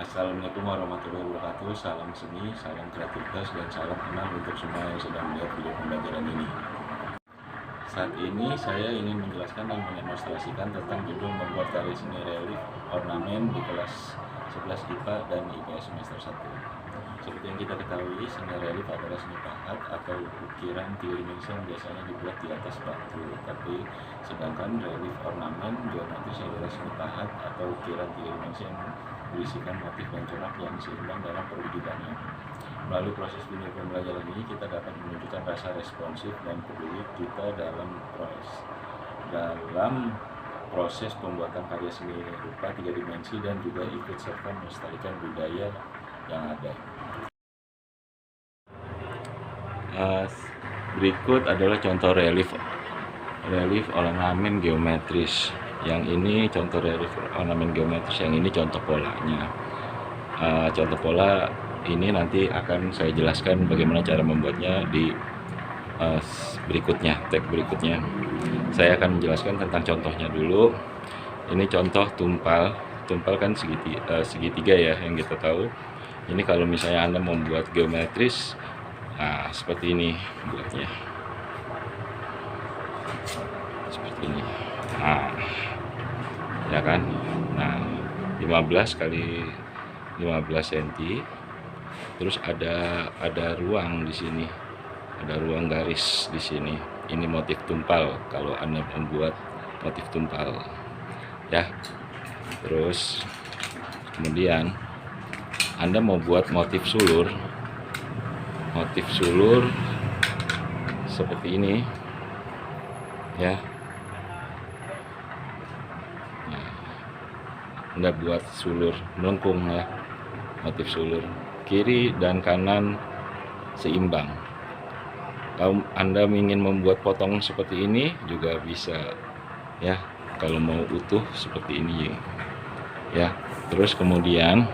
Assalamualaikum warahmatullahi wabarakatuh. Salam seni, salam kreativitas, dan salam kenal untuk semua yang sedang melihat video pembelajaran ini. Saat ini saya ingin menjelaskan dan mendemonstrasikan tentang judul membuat karya seni relief ornamen di kelas 11 IPA dan IPS semester 1. Seperti yang kita ketahui, seni relief adalah seni pahat atau ukiran tiga dimensi yang biasanya dibuat di atas batu. Tapi sedangkan relief ornamen geometris adalah seni pahat atau ukiran tiga dimensi yang berisikan motif dan corak yang seimbang dalam perwujudannya. Melalui proses video pembelajaran ini kita dapat menunjukkan rasa responsif dan peduli kita dalam proses pembuatan karya seni rupa tiga dimensi dan juga ikut serta melestarikan budaya yang ada. Berikut adalah contoh relief ornamen geometris. Yang ini contoh relief ornamen geometris, yang ini contoh polanya. Contoh pola ini nanti akan saya jelaskan bagaimana cara membuatnya di tag berikutnya. Saya akan menjelaskan tentang contohnya dulu. Ini contoh tumpal kan segitiga ya, yang kita tahu. Ini kalau misalnya Anda membuat geometris, nah seperti ini buatnya, seperti ini. Nah, ya kan. Nah, 15 kali 15 cm. Terus ada ruang di sini. Ada ruang garis di sini. Ini motif tumpal kalau Anda membuat motif tumpal. Ya. Terus kemudian Anda mau buat motif sulur. Motif sulur seperti ini. Ya. Anda buat sulur melengkung ya, motif sulur kiri dan kanan seimbang. Kalau Anda ingin membuat potong seperti ini juga bisa ya, kalau mau utuh seperti ini ya. Terus kemudian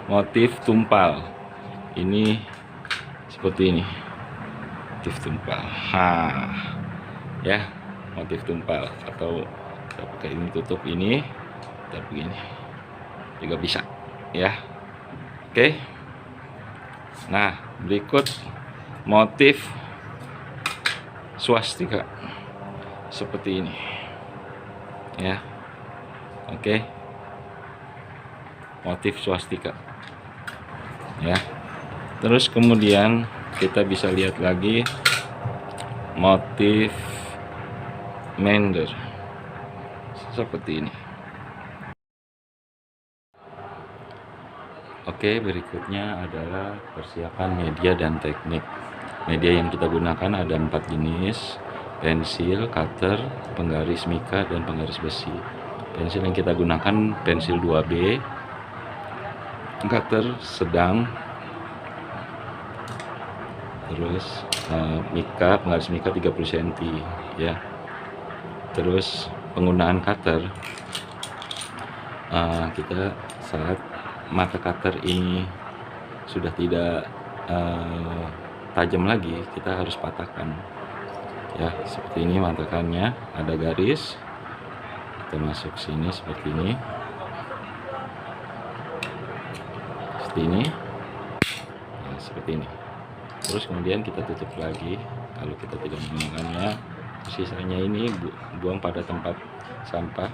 motif tumpal ini seperti ini, motif tumpal. Ya, motif tumpal atau kita pakai ini, tutup ini, kita begini juga bisa ya. Oke. Nah, berikut motif swastika seperti ini ya. Oke, motif swastika ya. Terus kemudian kita bisa lihat lagi motif mender seperti ini. Oke, berikutnya adalah persiapan media dan teknik. Media yang kita gunakan ada 4 jenis: pensil, cutter, penggaris mika, dan penggaris besi. Pensil yang kita gunakan pensil 2B, cutter sedang, terus mika, penggaris mika 30 cm ya. Terus penggunaan cutter, kita saat mata cutter ini sudah tidak tajam lagi, kita harus patahkan ya. Seperti ini matakannya, ada garis, kita masuk sini seperti ini, seperti ini, nah, seperti ini. Terus kemudian kita tutup lagi kalau kita tidak menggunakannya. Sisanya ini buang pada tempat sampah,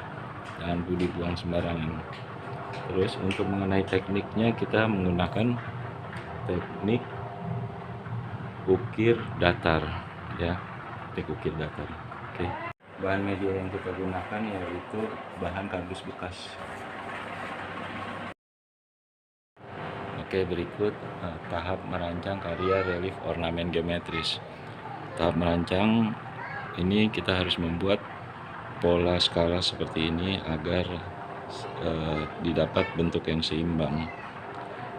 jangan dibuang sembarangan. Terus untuk mengenai tekniknya, kita menggunakan teknik ukir datar ya, teknik ukir datar. Oke. Bahan media yang kita gunakan yaitu bahan kardus bekas. Oke, berikut tahap merancang karya relief ornamen geometris. Tahap merancang ini kita harus membuat pola skala seperti ini agar didapat bentuk yang seimbang.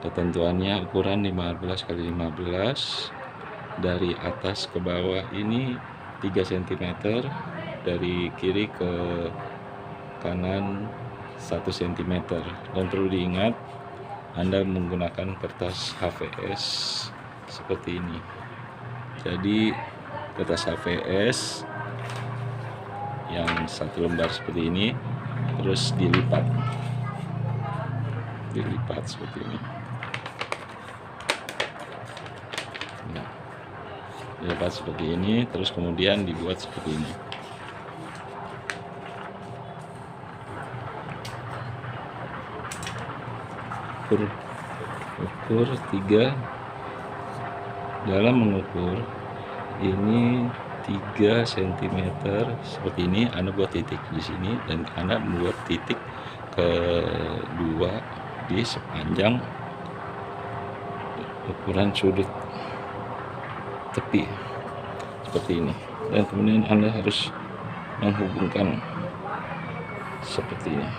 Ketentuannya ukuran 15 x 15, dari atas ke bawah ini 3 cm, dari kiri ke kanan 1 cm. Dan perlu diingat, Anda menggunakan kertas HVS seperti ini. Jadi kertas HVS yang 1 lembar seperti ini, terus dilipat dilipat seperti ini. Nah, dilipat seperti ini, terus kemudian dibuat seperti ini. Ukur 3. Dalam mengukur ini 3 cm seperti ini, Anda buat titik di sini dan Anda membuat titik kedua di sepanjang ukuran sudut tepi seperti ini, dan kemudian Anda harus menghubungkan seperti ini.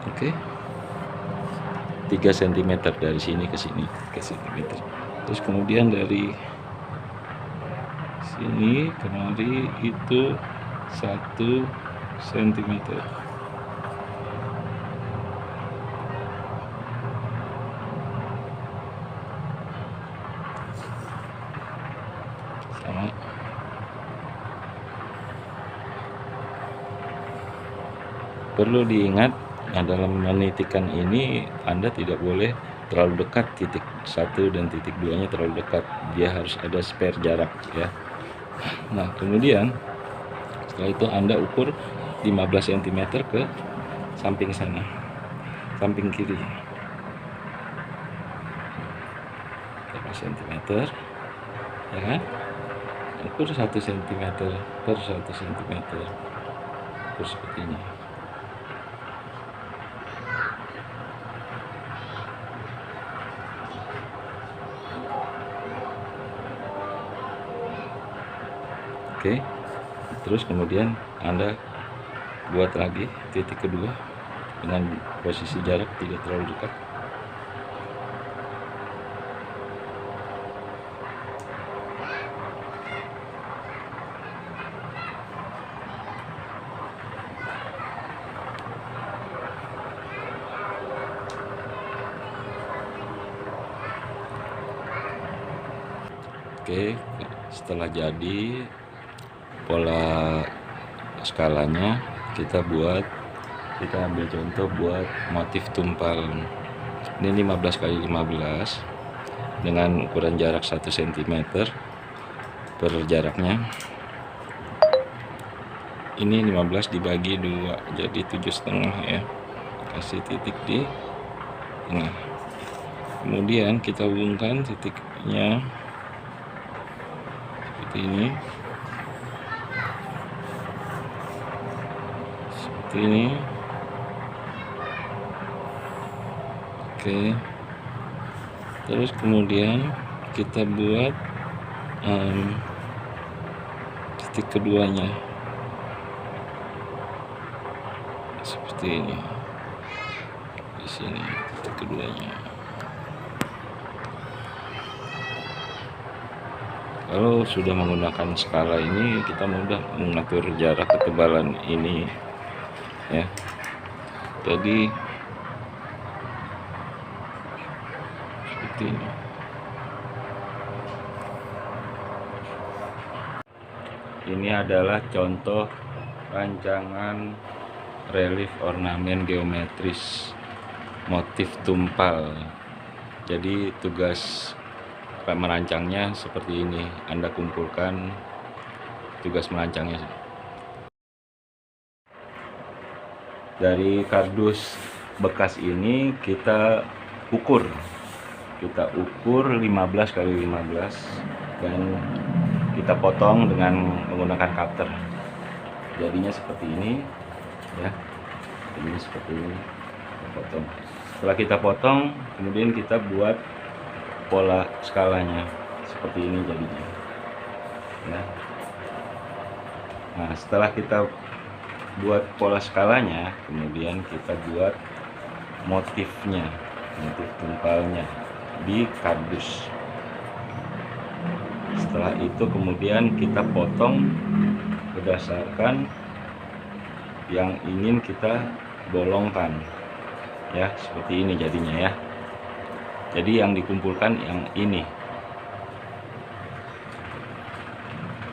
Oke, 3 cm dari sini ke sini, 3 cm. Terus kemudian dari sini kemari itu 1 cm. Sama. Perlu diingat, dalam menitikan ini Anda tidak boleh terlalu dekat, titik 1 dan titik 2 nya terlalu dekat, dia harus ada spare jarak ya. Nah, kemudian setelah itu Anda ukur 15 cm ke samping sana, samping kiri, 15 cm ya kan, ukur 1 cm per 1 cm, ukur seperti ini. Oke, terus kemudian Anda buat lagi titik kedua dengan posisi jarak tidak terlalu dekat. Oke, setelah jadi pola skalanya, kita ambil contoh buat motif tumpal. Ini 15 x 15 dengan ukuran jarak 1 cm per jaraknya. Ini 15 dibagi 2 jadi 7,5 ya, kasih titik di tengah. Kemudian kita hubungkan titiknya seperti ini, seperti ini. Oke, terus kemudian kita buat titik keduanya seperti ini, di sini titik keduanya. Kalau sudah menggunakan skala ini, kita mudah mengatur jarak ketebalan ini ya. Jadi seperti ini. Ini adalah contoh rancangan relief ornamen geometris motif tumpal. Jadi tugas merancangnya seperti ini, Anda kumpulkan tugas merancangnya. Dari kardus bekas ini kita ukur 15 x 15 dan kita potong dengan menggunakan cutter. Jadinya seperti ini ya, jadinya seperti ini, kita potong. Setelah kita potong, kemudian kita buat pola skalanya seperti ini jadinya ya. Nah, setelah kita buat pola skalanya, kemudian kita buat motifnya, motif tumpalnya di kardus. Setelah itu kemudian kita potong berdasarkan yang ingin kita bolongkan ya, seperti ini jadinya ya. Jadi yang dikumpulkan yang ini,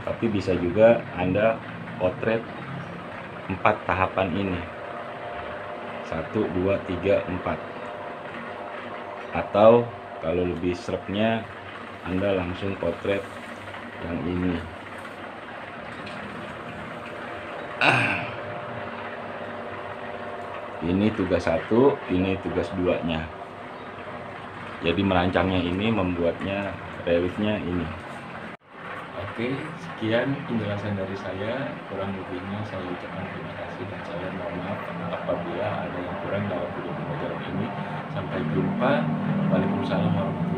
tapi bisa juga Anda potret 4 tahapan ini 1, 2, 3, 4. Atau kalau lebih sreknya, Anda langsung potret yang ini. Ini tugas 1, ini tugas 2-nya. Jadi merancangnya ini, membuatnya reliefnya ini. Oke, sekian penjelasan dari saya. Kurang lebihnya saya ucapkan terima kasih dan saya mohon maaf apabila ada yang kurang dalam video pembelajaran ini. Sampai jumpa. Waalaikumsalam warahmatullahi wabarakatuh.